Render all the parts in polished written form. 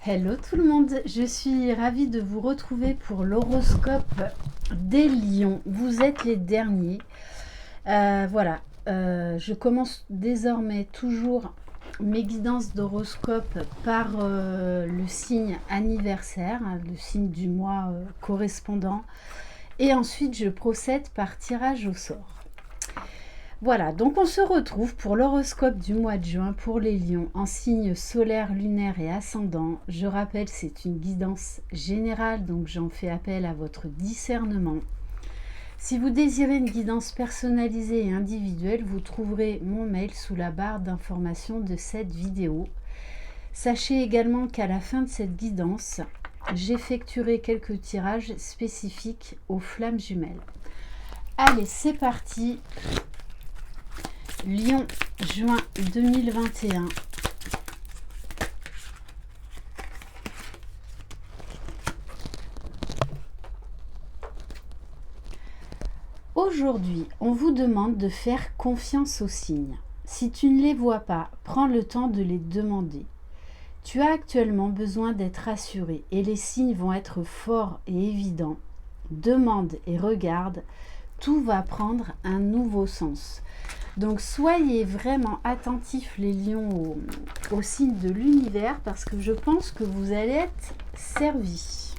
Hello tout le monde, je suis ravie de vous retrouver pour l'horoscope des lions. Vous êtes les derniers. Voilà, je commence désormais toujours mes guidances d'horoscope par le signe anniversaire, le signe du mois correspondant. Et ensuite, je procède par tirage au sort. Voilà, donc on se retrouve pour l'horoscope du mois de juin pour les lions en signe solaire, lunaire et ascendant. Je rappelle, c'est une guidance générale, donc j'en fais appel à votre discernement. Si vous désirez une guidance personnalisée et individuelle, vous trouverez mon mail sous la barre d'information de cette vidéo. Sachez également qu'à la fin de cette guidance, j'effectuerai quelques tirages spécifiques aux flammes jumelles. Allez, c'est parti. Lion, juin 2021. Aujourd'hui, on vous demande de faire confiance aux signes. Si tu ne les vois pas, prends le temps de les demander. Tu as actuellement besoin d'être rassuré et les signes vont être forts et évidents. Demande et regarde, tout va prendre un nouveau sens. Donc soyez vraiment attentifs les lions au signe de l'univers parce que je pense que vous allez être servis.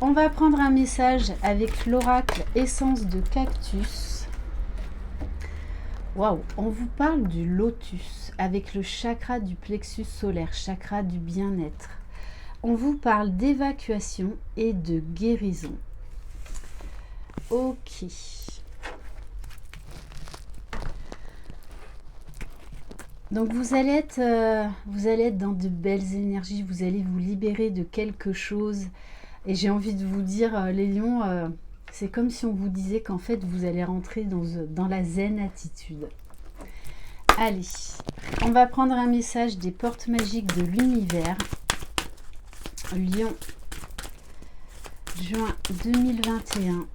On va prendre un message avec l'oracle essence de cactus. Waouh, on vous parle du lotus avec le chakra du plexus solaire, chakra du bien-être. On vous parle d'évacuation et de guérison. Ok. Donc vous allez être dans de belles énergies, vous allez vous libérer de quelque chose. Et j'ai envie de vous dire, les lions, c'est comme si on vous disait qu'en fait vous allez rentrer dans la zen attitude. Allez, on va prendre un message des portes magiques de l'univers. Lion, juin 2021.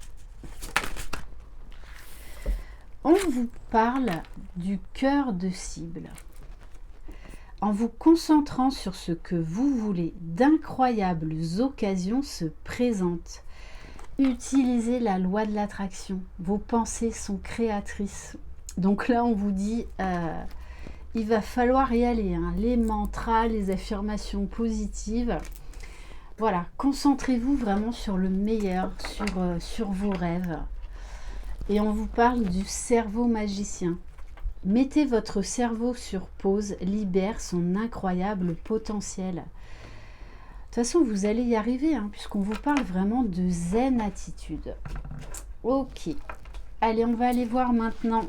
On vous parle du cœur de cible. En vous concentrant sur ce que vous voulez, d'incroyables occasions se présentent. Utilisez la loi de l'attraction. Vos pensées sont créatrices. Donc là, on vous dit, il va falloir y aller. Les mantras, les affirmations positives. Voilà, concentrez-vous vraiment sur le meilleur, sur vos rêves. Et on vous parle du cerveau magicien. Mettez votre cerveau sur pause, libère son incroyable potentiel. De toute façon, vous allez y arriver, puisqu'on vous parle vraiment de zen attitude. Ok. Allez, on va aller voir maintenant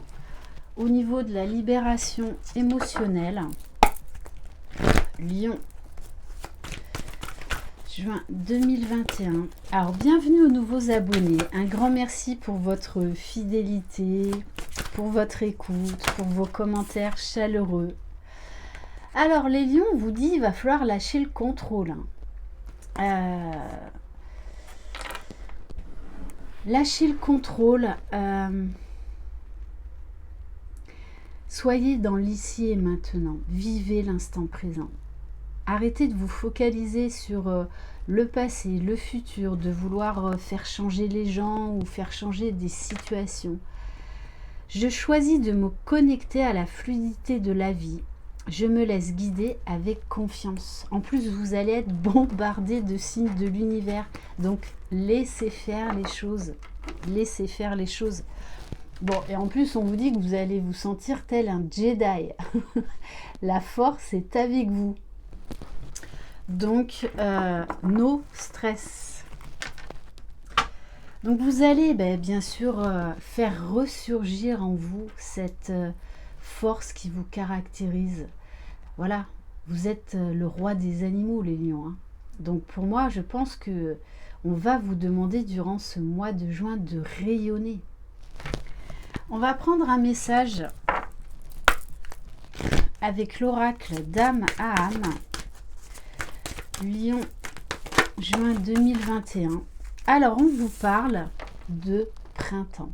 au niveau de la libération émotionnelle. Lion, juin 2021. Alors, bienvenue aux nouveaux abonnés. Un grand merci pour votre fidélité, pour votre écoute, pour vos commentaires chaleureux. Alors, les lions, on vous dit, il va falloir lâcher le contrôle. Lâchez le contrôle. Soyez dans l'ici et maintenant. Vivez l'instant présent. Arrêtez de vous focaliser sur le passé, le futur, de vouloir faire changer les gens ou faire changer des situations. Je choisis de me connecter à la fluidité de la vie. Je me laisse guider avec confiance. En plus, vous allez être bombardé de signes de l'univers. Donc, laissez faire les choses. Laissez faire les choses. Bon, et en plus, on vous dit que vous allez vous sentir tel un Jedi. La force est avec vous. Donc, no stress. Donc, vous allez bien sûr faire ressurgir en vous cette force qui vous caractérise. Voilà, vous êtes le roi des animaux, les lions. Donc, pour moi, je pense que on va vous demander durant ce mois de juin de rayonner. On va prendre un message avec l'oracle d'âme à âme. Lion, juin 2021. Alors, on vous parle de printemps,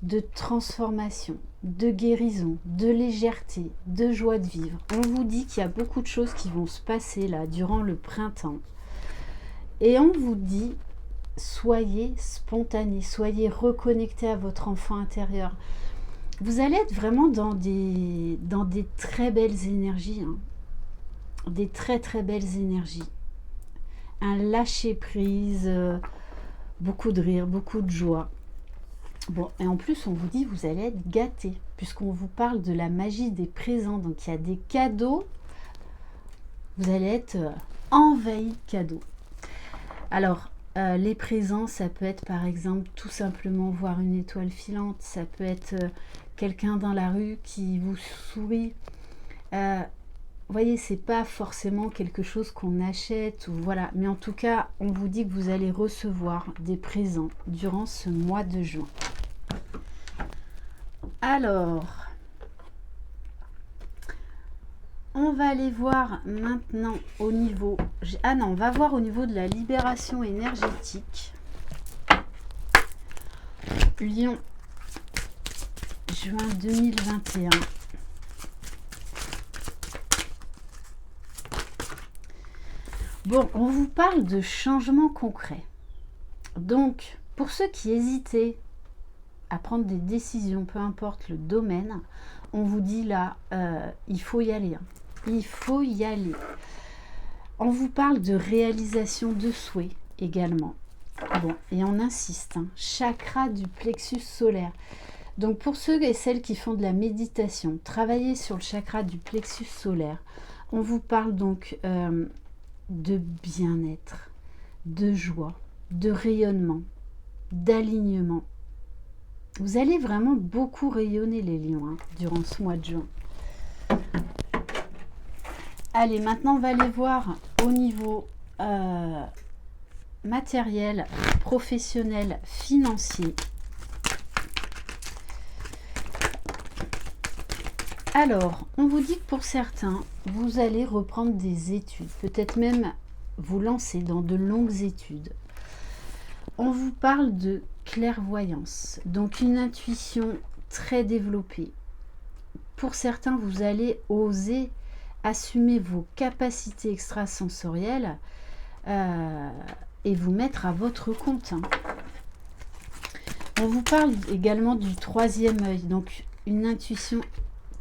de transformation. de guérison, de légèreté, de joie de vivre. On vous dit qu'il y a beaucoup de choses qui vont se passer là durant le printemps. Et on vous dit, soyez spontané, soyez reconnecté à votre enfant intérieur. Vous allez être vraiment dans des très belles énergies, hein. Des très très belles énergies. Un lâcher prise, beaucoup de rire, beaucoup de joie. Bon, et en plus, on vous dit vous allez être gâtés, puisqu'on vous parle de la magie des présents. Donc, il y a des cadeaux. Vous allez être envahi de cadeaux. Alors, les présents, ça peut être par exemple tout simplement voir une étoile filante. Ça peut être quelqu'un dans la rue qui vous sourit. Vous voyez, c'est pas forcément quelque chose qu'on achète ou voilà, mais en tout cas, on vous dit que vous allez recevoir des présents durant ce mois de juin. Alors, on va aller voir maintenant au niveau... Ah non, on va voir au niveau de la libération énergétique. Lion, juin 2021. Bon, on vous parle de changements concrets. Donc, pour ceux qui hésitaient à prendre des décisions, peu importe le domaine, on vous dit là, il faut y aller. Hein. Il faut y aller. On vous parle de réalisation de souhaits également. Bon, et on insiste, hein, chakra du plexus solaire. Donc, pour ceux et celles qui font de la méditation, travaillez sur le chakra du plexus solaire. On vous parle donc... de bien-être, de joie, de rayonnement, d'alignement. Vous allez vraiment beaucoup rayonner les lions hein, durant ce mois de juin. Allez, maintenant on va aller voir au niveau matériel, professionnel, financier. Alors, on vous dit que pour certains, vous allez reprendre des études, peut-être même vous lancer dans de longues études. On vous parle de clairvoyance, donc une intuition très développée. Pour certains, vous allez oser assumer vos capacités extrasensorielles et vous mettre à votre compte. Hein. On vous parle également du troisième œil, donc une intuition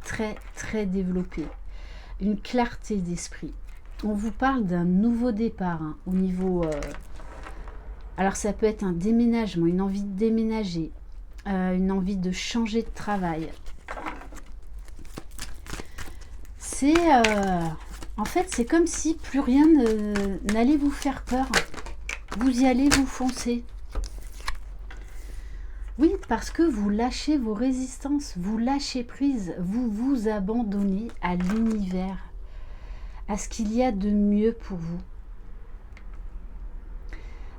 très très développée, une clarté d'esprit. On vous parle d'un nouveau départ hein, au niveau... alors ça peut être un déménagement, une envie de déménager, une envie de changer de travail. C'est... en fait, c'est comme si plus rien n'allait vous faire peur. Vous y allez, vous foncez. Oui, parce que vous lâchez vos résistances, vous lâchez prise, vous vous abandonnez à l'univers, à ce qu'il y a de mieux pour vous.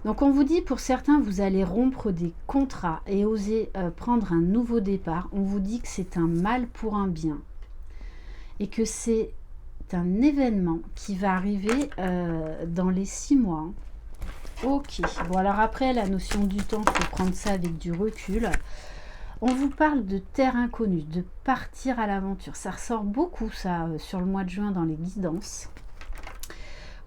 Donc on vous dit, pour certains, vous allez rompre des contrats et oser prendre un nouveau départ. On vous dit que c'est un mal pour un bien et que c'est un événement qui va arriver dans les 6 mois. Ok, bon alors après la notion du temps, il faut prendre ça avec du recul. On vous parle de terre inconnue, de partir à l'aventure. Ça ressort beaucoup ça sur le mois de juin dans les guidances.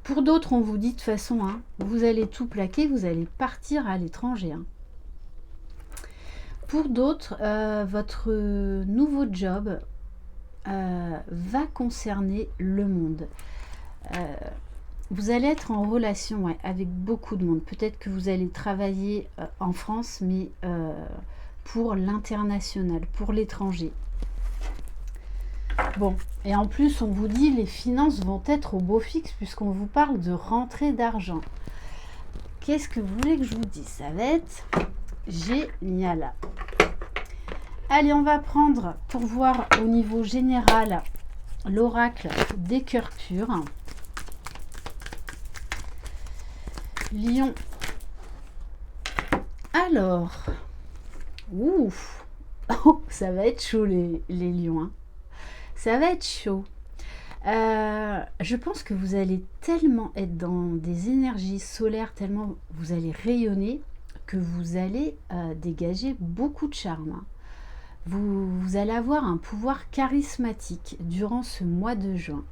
Pour d'autres, on vous dit de toute façon, hein, vous allez tout plaquer, vous allez partir à l'étranger. Hein. Pour d'autres, votre nouveau job va concerner le monde. Vous allez être en relation avec beaucoup de monde. Peut-être que vous allez travailler en France, mais pour l'international, pour l'étranger. Bon, et en plus, on vous dit les finances vont être au beau fixe puisqu'on vous parle de rentrée d'argent. Qu'est-ce que vous voulez que je vous dise? Ça va être génial. Allez, on va prendre pour voir au niveau général l'oracle des cœurs purs. Lion. Alors, ouf, oh, ça va être chaud les lions. Hein. Ça va être chaud. Je pense que vous allez tellement être dans des énergies solaires, tellement vous allez rayonner, que vous allez dégager beaucoup de charme. Hein. Vous allez avoir un pouvoir charismatique durant ce mois de juin.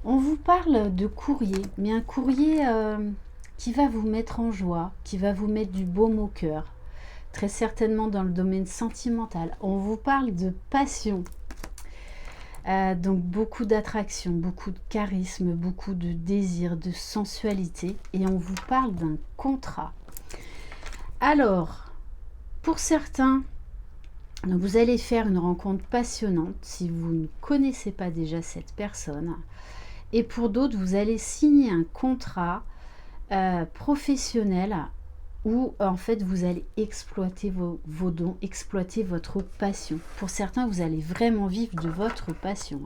On vous parle de courrier, mais un courrier qui va vous mettre en joie, qui va vous mettre du baume au cœur, très certainement dans le domaine sentimental. On vous parle de passion, donc beaucoup d'attraction, beaucoup de charisme, beaucoup de désir, de sensualité, et on vous parle d'un contrat. Alors, pour certains, vous allez faire une rencontre passionnante si vous ne connaissez pas déjà cette personne. Et pour d'autres, vous allez signer un contrat professionnel où en fait vous allez exploiter vos dons, exploiter votre passion. Pour certains, vous allez vraiment vivre de votre passion.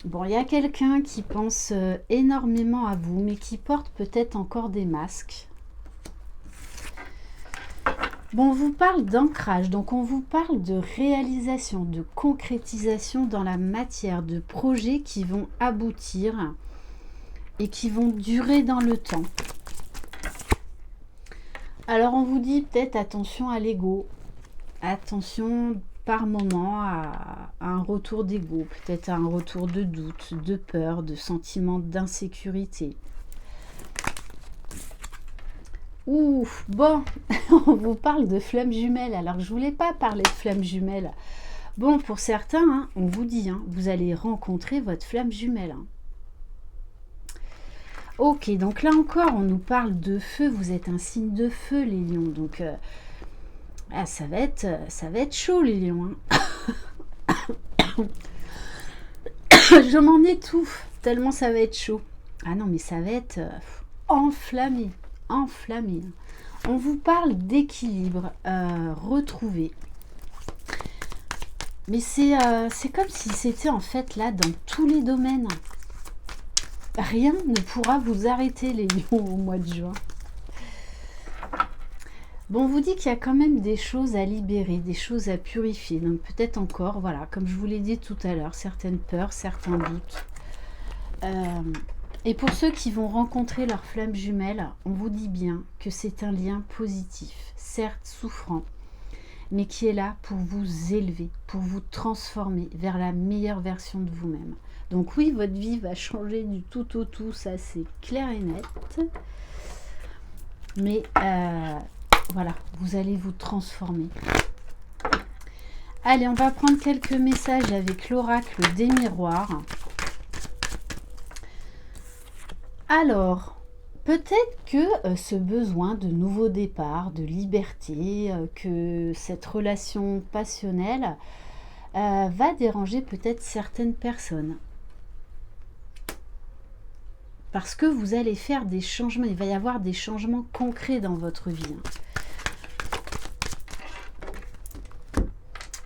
Bon, il y a quelqu'un qui pense énormément à vous, mais qui porte peut-être encore des masques. Bon, on vous parle d'ancrage, donc on vous parle de réalisation, de concrétisation dans la matière, de projets qui vont aboutir et qui vont durer dans le temps. Alors on vous dit peut-être attention à l'ego, attention par moment à un retour d'ego, peut-être à un retour de doute, de peur, de sentiment d'insécurité. Ouf, bon, on vous parle de flammes jumelles, alors que je voulais pas parler de flammes jumelles. Bon, pour certains, hein, on vous dit, hein, vous allez rencontrer votre flamme jumelle. Hein. Ok, donc là encore, on nous parle de feu, vous êtes un signe de feu, les lions, donc ça va être chaud, les lions. Hein. Je m'en étouffe, tellement ça va être chaud. Ah non, mais ça va être enflammé. Enflammé. On vous parle d'équilibre retrouvé. Mais c'est comme si c'était en fait là dans tous les domaines. Rien ne pourra vous arrêter les lions au mois de juin. Bon, on vous dit qu'il y a quand même des choses à libérer, des choses à purifier. Donc peut-être encore, voilà, comme je vous l'ai dit tout à l'heure, certaines peurs, certains doutes. Et pour ceux qui vont rencontrer leur flamme jumelle, on vous dit bien que c'est un lien positif, certes souffrant, mais qui est là pour vous élever, pour vous transformer vers la meilleure version de vous-même. Donc oui, votre vie va changer du tout au tout, ça c'est clair et net. Mais voilà, vous allez vous transformer. Allez, on va prendre quelques messages avec l'oracle des miroirs. Alors, peut-être que ce besoin de nouveau départ, de liberté, que cette relation passionnelle va déranger peut-être certaines personnes. Parce que vous allez faire des changements, il va y avoir des changements concrets dans votre vie.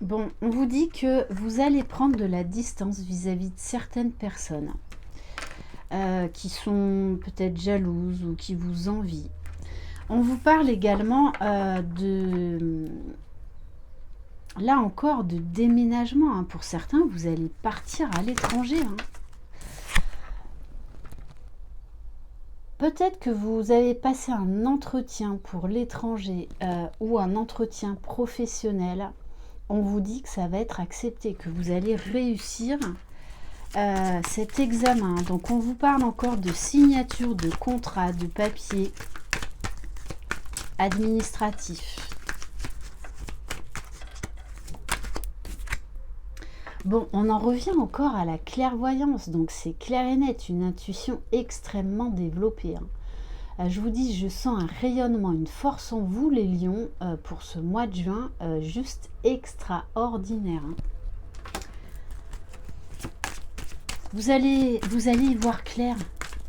Bon, on vous dit que vous allez prendre de la distance vis-à-vis de certaines personnes. Qui sont peut-être jalouses ou qui vous envient. On vous parle également de... Là encore, de déménagement. Hein. Pour certains, vous allez partir à l'étranger. Hein. Peut-être que vous avez passé un entretien pour l'étranger ou un entretien professionnel. On vous dit que ça va être accepté, que vous allez réussir cet examen. Donc on vous parle encore de signature de contrat, de papier administratif. Bon, on en revient encore à la clairvoyance, donc c'est clair et net, une intuition extrêmement développée. Hein. Je vous dis, je sens un rayonnement, une force en vous les lions pour ce mois de juin, juste extraordinaire. Hein. Vous allez y voir clair,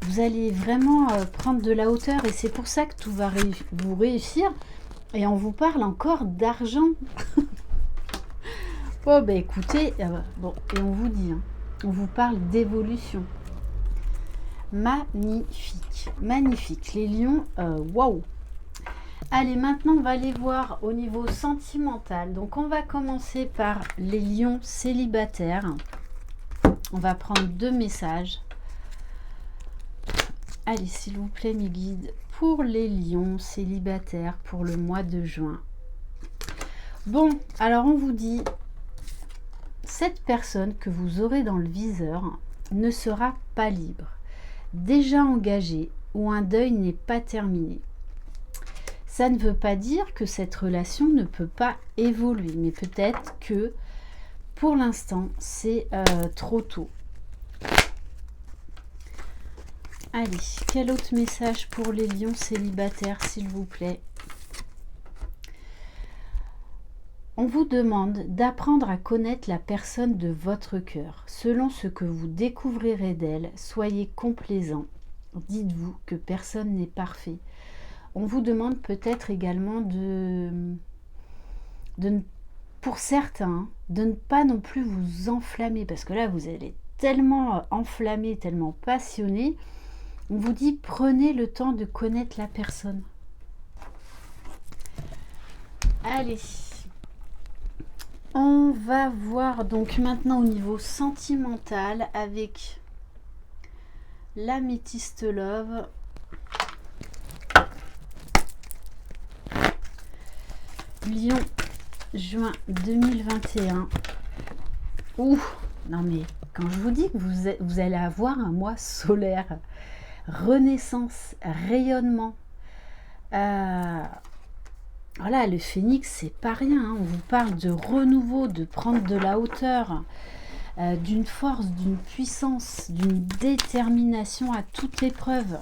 vous allez vraiment prendre de la hauteur et c'est pour ça que tout va vous réussir. Et on vous parle encore d'argent. Oh ben écoutez, bon, et on vous dit, hein, on vous parle d'évolution. Magnifique, magnifique, les lions, waouh. Allez, maintenant on va aller voir au niveau sentimental. Donc on va commencer par les lions célibataires. On va prendre 2 messages. Allez, s'il vous plaît, mes guides, pour les lions célibataires pour le mois de juin. Bon, alors on vous dit, cette personne que vous aurez dans le viseur ne sera pas libre, déjà engagée ou un deuil n'est pas terminé. Ça ne veut pas dire que cette relation ne peut pas évoluer, mais peut-être que pour l'instant, c'est trop tôt. Allez, quel autre message pour les lions célibataires, s'il vous plaît? On vous demande d'apprendre à connaître la personne de votre cœur. Selon ce que vous découvrirez d'elle, soyez complaisant. Dites-vous que personne n'est parfait. On vous demande peut-être également pour certains, de ne pas non plus vous enflammer, parce que là, vous allez tellement enflammé, tellement passionné. On vous dit, prenez le temps de connaître la personne. Allez, on va voir donc maintenant au niveau sentimental avec l'Améthyste Love. Lion, juin 2021. Ouh, non mais quand je vous dis que vous allez avoir un mois solaire, renaissance, rayonnement. Voilà, le phénix, c'est pas rien. Hein. On vous parle de renouveau, de prendre de la hauteur, d'une force, d'une puissance, d'une détermination à toute épreuve.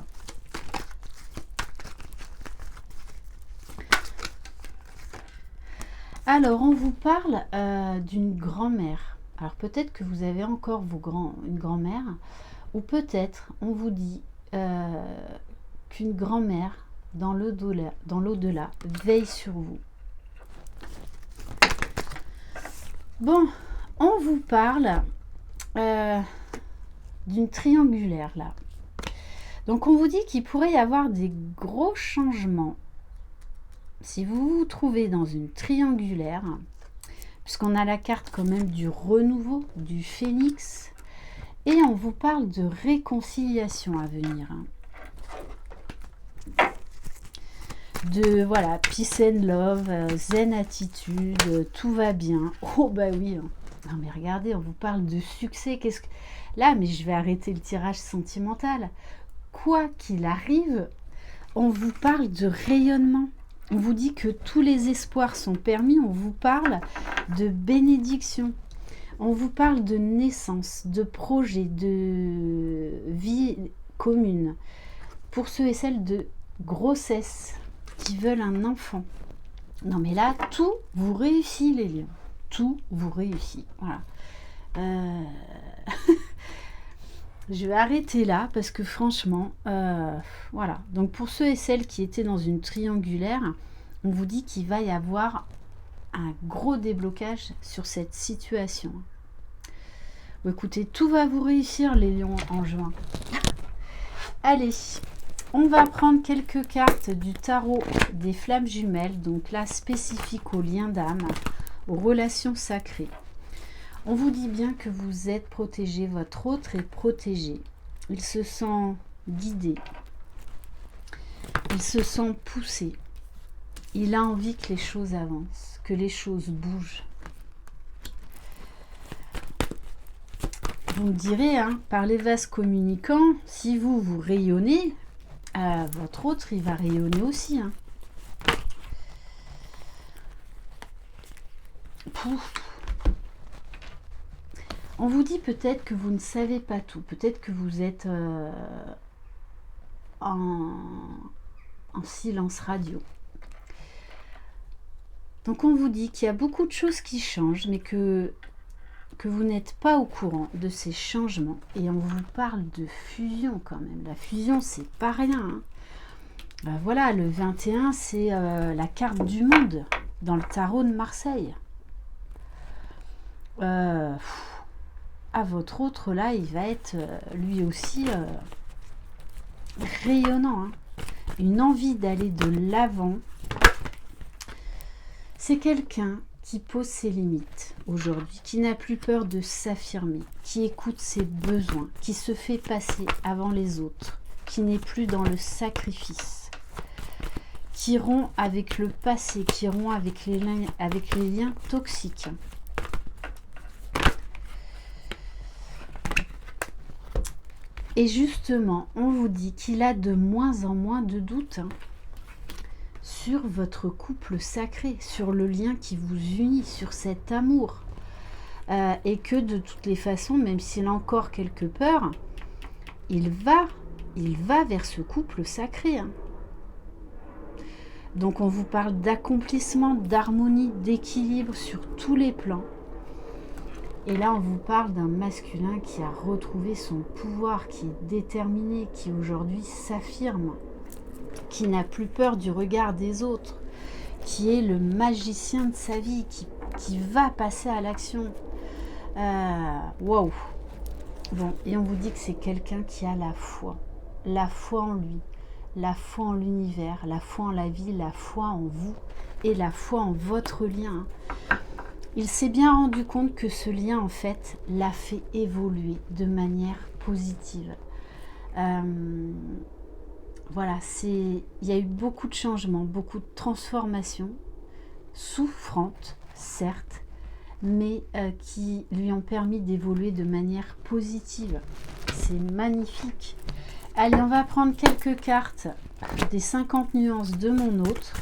Alors, on vous parle d'une grand-mère. Alors, peut-être que vous avez encore une grand-mère, ou peut-être, on vous dit qu'une grand-mère, dans l'au-delà, veille sur vous. Bon, on vous parle d'une triangulaire, là. Donc, on vous dit qu'il pourrait y avoir des gros changements. Si vous vous trouvez dans une triangulaire, puisqu'on a la carte quand même du renouveau, du phénix, et on vous parle de réconciliation à venir. De, voilà, peace and love, zen attitude, tout va bien. Oh bah oui, hein. Non mais regardez, on vous parle de succès. Qu'est-ce que... Là, mais je vais arrêter le tirage sentimental. Quoi qu'il arrive, on vous parle de rayonnement. On vous dit que tous les espoirs sont permis. On vous parle de bénédiction. On vous parle de naissance, de projet, de vie commune. Pour ceux et celles de grossesse qui veulent un enfant. Non mais là, tout vous réussit les lions. Tout vous réussit. Voilà. Je vais arrêter là parce que franchement, voilà. Donc pour ceux et celles qui étaient dans une triangulaire, on vous dit qu'il va y avoir un gros déblocage sur cette situation. Bon, écoutez, tout va vous réussir les lions en juin. Allez, on va prendre quelques cartes du tarot des flammes jumelles, donc là spécifique aux liens d'âme, aux relations sacrées. On vous dit bien que vous êtes protégé, votre autre est protégé. Il se sent guidé, il se sent poussé, il a envie que les choses avancent, que les choses bougent. Vous me direz, hein, par les vases communicants, si vous rayonnez, votre autre, il va rayonner aussi. Hein. Pouf. On vous dit peut-être que vous ne savez pas tout. Peut-être que vous êtes en silence radio. Donc on vous dit qu'il y a beaucoup de choses qui changent, mais que vous n'êtes pas au courant de ces changements. Et on vous parle de fusion quand même. La fusion, c'est pas rien. Hein. Voilà, le 21, c'est la carte du monde dans le tarot de Marseille. À votre autre, là, il va être lui aussi rayonnant. Hein. Une envie d'aller de l'avant. C'est quelqu'un qui pose ses limites aujourd'hui, qui n'a plus peur de s'affirmer, qui écoute ses besoins, qui se fait passer avant les autres, qui n'est plus dans le sacrifice, qui rompt avec le passé, qui rompt avec les liens toxiques. Et justement, on vous dit qu'il a de moins en moins de doutes sur votre couple sacré, sur le lien qui vous unit, sur cet amour. Et que de toutes les façons, même s'il a encore quelques peurs, il va vers ce couple sacré. Donc on vous parle d'accomplissement, d'harmonie, d'équilibre sur tous les plans. Et là, on vous parle d'un masculin qui a retrouvé son pouvoir, qui est déterminé, qui aujourd'hui s'affirme, qui n'a plus peur du regard des autres, qui est le magicien de sa vie, qui va passer à l'action. Waouh! Bon, et on vous dit que c'est quelqu'un qui a la foi en lui, la foi en l'univers, la foi en la vie, la foi en vous et la foi en votre lien. Il s'est bien rendu compte que ce lien, en fait, l'a fait évoluer de manière positive. Voilà, il y a eu beaucoup de changements, beaucoup de transformations, souffrantes, certes, mais qui lui ont permis d'évoluer de manière positive. C'est magnifique. Allez, on va prendre quelques cartes des 50 nuances de mon autre.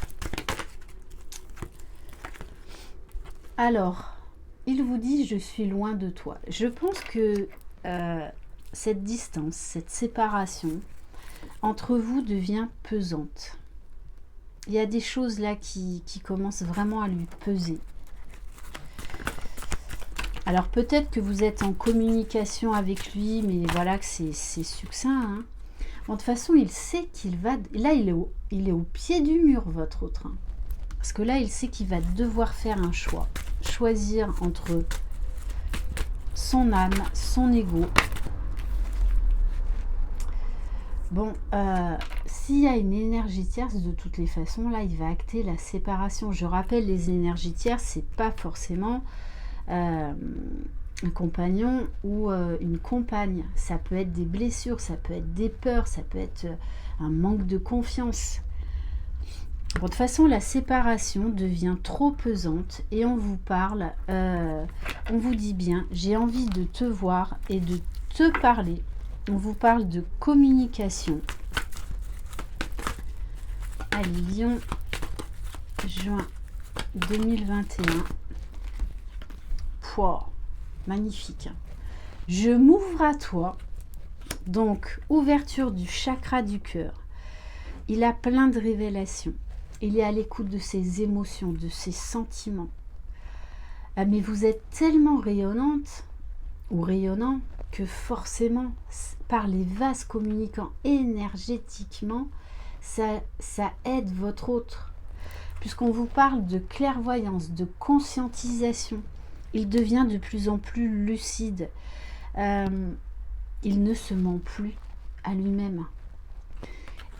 Alors, il vous dit « Je suis loin de toi ». Je pense que cette distance, cette séparation entre vous devient pesante. Il y a des choses là qui commencent vraiment à lui peser. Alors peut-être que vous êtes en communication avec lui, mais voilà que c'est succinct. Bon, de toute façon, il sait qu'il va... Là, il est au pied du mur, votre autre. Parce que là, il sait qu'il va devoir faire un choix. Choisir entre son âme, son ego. Bon, s'il y a une énergie tierce, de toutes les façons, là, il va acter la séparation. Je rappelle, les énergies tierces, c'est pas forcément un compagnon ou une compagne. Ça peut être des blessures, ça peut être des peurs, ça peut être un manque de confiance. Bon, de toute façon, la séparation devient trop pesante et on vous parle, on vous dit bien, j'ai envie de te voir et de te parler. On vous parle de communication. Allez, Lion, juin 2021. Pouah, magnifique. Je m'ouvre à toi. Donc, ouverture du chakra du cœur. Il a plein de révélations. Il est à l'écoute de ses émotions, de ses sentiments. Ah, mais vous êtes tellement rayonnante ou rayonnant que forcément, par les vases communicants énergétiquement, ça aide votre autre. Puisqu'on vous parle de clairvoyance, de conscientisation, il devient de plus en plus lucide. Il ne se ment plus à lui-même.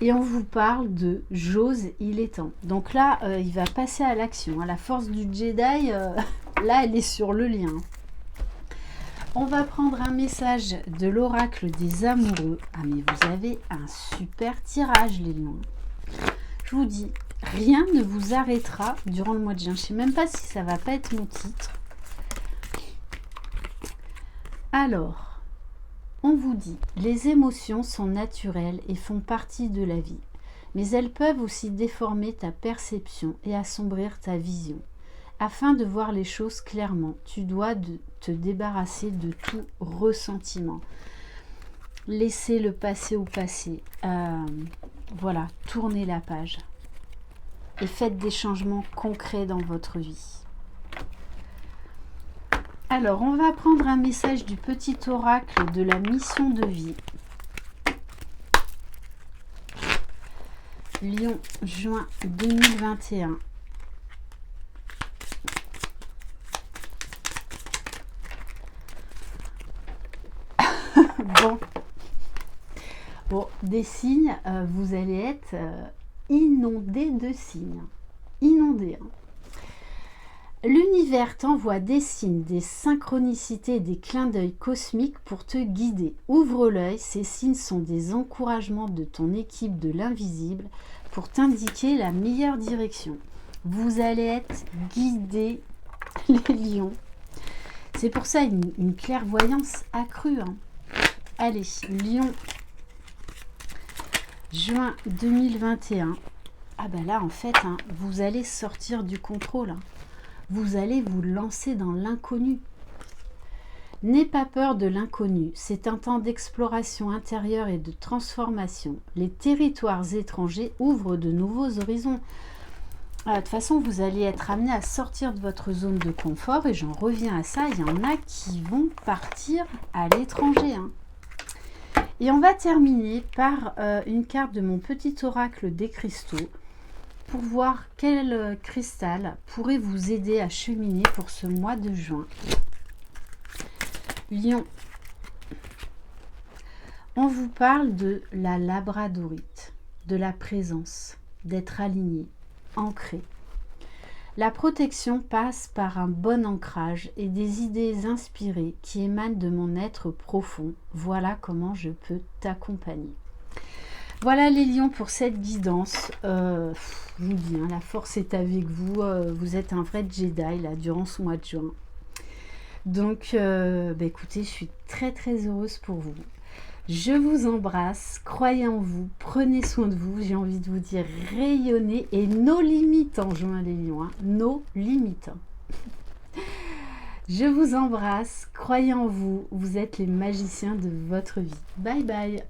Et on vous parle de j'ose, il est temps. Donc là, il va passer à l'action. La force du Jedi, là, elle est sur le lien. On va prendre un message de l'oracle des amoureux. Ah, mais vous avez un super tirage, les lions. Je vous dis, rien ne vous arrêtera durant le mois de juin. Je ne sais même pas si ça va pas être mon titre. Alors, on vous dit, les émotions sont naturelles et font partie de la vie, mais elles peuvent aussi déformer ta perception et assombrir ta vision. Afin de voir les choses clairement, tu dois te débarrasser de tout ressentiment. Laissez le passé au passé. Voilà, tournez la page. Et faites des changements concrets dans votre vie. Alors, on va prendre un message du petit oracle de la mission de vie. Lion, juin 2021. Bon, des signes, vous allez être inondé de signes. Inondé, hein. L'univers t'envoie des signes, des synchronicités, des clins d'œil cosmiques pour te guider. Ouvre l'œil, ces signes sont des encouragements de ton équipe de l'invisible pour t'indiquer la meilleure direction. Vous allez être guidés, les lions. C'est pour ça une clairvoyance accrue. Hein. Allez, lion, juin 2021. Ah ben là, en fait, hein, vous allez sortir du contrôle. Hein. Vous allez vous lancer dans l'inconnu. N'aie pas peur de l'inconnu, c'est un temps d'exploration intérieure et de transformation. Les territoires étrangers ouvrent de nouveaux horizons. De toute façon, vous allez être amené à sortir de votre zone de confort et j'en reviens à ça, il y en a qui vont partir à l'étranger. Hein. Et on va terminer par une carte de mon petit oracle des cristaux pour voir quel cristal pourrait vous aider à cheminer pour ce mois de juin. Lion, on vous parle de la labradorite, de la présence, d'être aligné, ancré. La protection passe par un bon ancrage et des idées inspirées qui émanent de mon être profond. Voilà comment je peux t'accompagner. Voilà les lions pour cette guidance. Je vous dis, hein, la force est avec vous. Vous êtes un vrai Jedi là, durant ce mois de juin. Donc, écoutez, je suis très très heureuse pour vous. Je vous embrasse, croyez en vous, prenez soin de vous. J'ai envie de vous dire rayonnez et nos limites en juin les lions, hein, nos limites. Je vous embrasse, croyez en vous, vous êtes les magiciens de votre vie. Bye bye.